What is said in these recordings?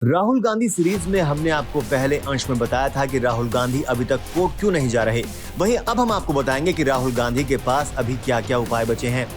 Rahul Gandhi series में हमने आपको पहले अंश में बताया था कि राहुल गांधी अभी तक कोर्ट क्यों नहीं जा रहे। वहीं अब हम आपको बताएंगे कि राहुल गांधी के पास अभी क्या क्या उपाय बचे हैं।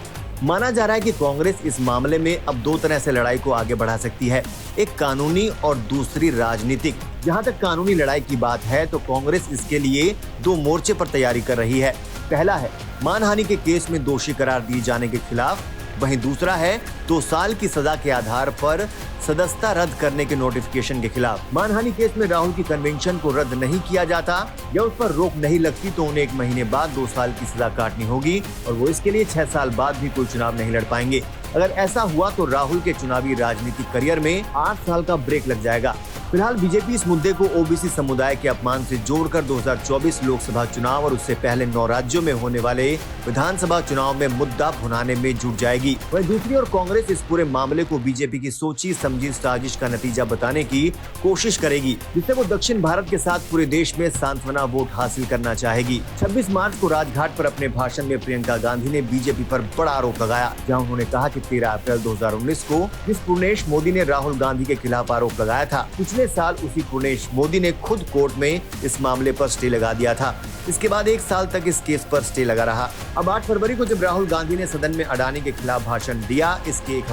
माना जा रहा है कि कांग्रेस इस मामले में अब दो तरह से लड़ाई को आगे बढ़ा सकती है, एक कानूनी और दूसरी राजनीतिक। जहां तक कानूनी लड़ाई की बात है तो कांग्रेस इसके लिए दो मोर्चे पर तैयारी कर रही है। पहला है मानहानि के केस में दोषी करार दिए जाने के खिलाफ, वहीं दूसरा है 2 साल की सजा के आधार पर सदस्यता रद्द करने के नोटिफिकेशन के खिलाफ। मानहानि केस में राहुल की कन्वेंशन को रद्द नहीं किया जाता या उस पर रोक नहीं लगती तो उन्हें 1 महीने बाद 2 साल की सजा काटनी होगी और वो इसके लिए 6 साल बाद भी कोई चुनाव नहीं लड़ पाएंगे। अगर ऐसा हुआ तो राहुल के चुनावी राजनीतिक करियर में 8 साल का ब्रेक लग जाएगा। फिलहाल बीजेपी इस मुद्दे को ओबीसी समुदाय के अपमान से जोड़कर 2024 लोकसभा चुनाव और उससे पहले 9 राज्यों में होने वाले विधानसभा चुनाव में मुद्दा भुनाने में जुट जाएगी। वहीं दूसरी ओर कांग्रेस इस पूरे मामले को बीजेपी की सोची समझी साजिश का नतीजा बताने की कोशिश करेगी, जिससे वो दक्षिण भारत के साथ पूरे देश में सांत्वना वोट हासिल करना चाहेगी। 26 मार्च को राजघाट पर अपने भाषण में प्रियंका गांधी ने बीजेपी पर बड़ा आरोप लगाया, जहां उन्होंने कहा कि 13 अप्रैल 2019 को जिस पूर्णेश मोदी ने राहुल गांधी के खिलाफ आरोप लगाया था, पिछले साल उसी पूर्णेश मोदी ने खुद कोर्ट में इस मामले पर स्टे लगा दिया था। इसके बाद 1 साल तक इस केस पर स्टे लगा रहा। अब 8 फरवरी को जब राहुल गांधी ने सदन में अडानी के खिलाफ भाषण दिया, इसके एक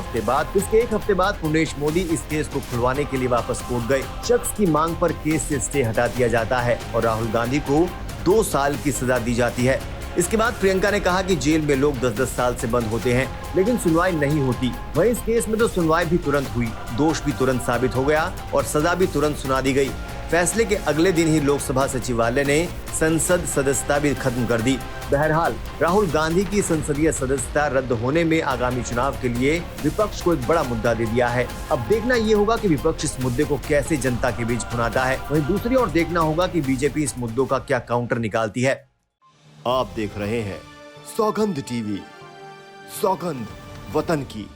हफ्ते बाद पूर्णेश मोदी इस केस को खुलवाने के लिए वापस कोर्ट गए। शख्स की मांग पर केस से स्टे हटा दिया जाता है और राहुल गांधी को 2 साल की सजा दी जाती है। इसके बाद प्रियंका ने कहा कि जेल में लोग 10-10 साल से बंद होते हैं लेकिन सुनवाई नहीं होती। वहीं इस केस में तो सुनवाई भी तुरंत हुई, दोष भी तुरंत साबित हो गया और सजा भी तुरंत सुना दी गई। फैसले के अगले दिन ही लोकसभा सचिवालय ने संसद सदस्यता भी खत्म कर दी। बहरहाल राहुल गांधी की संसदीय सदस्यता रद्द होने में आगामी चुनाव के लिए विपक्ष को एक बड़ा मुद्दा दे दिया है। अब देखना ये होगा कि विपक्ष इस मुद्दे को कैसे जनता के बीच भुनाता है। वहीं दूसरी ओर देखना होगा कि बीजेपी इस मुद्दों का क्या काउंटर निकालती है। आप देख रहे हैं सौगंध टीवी, सौगंध वतन की।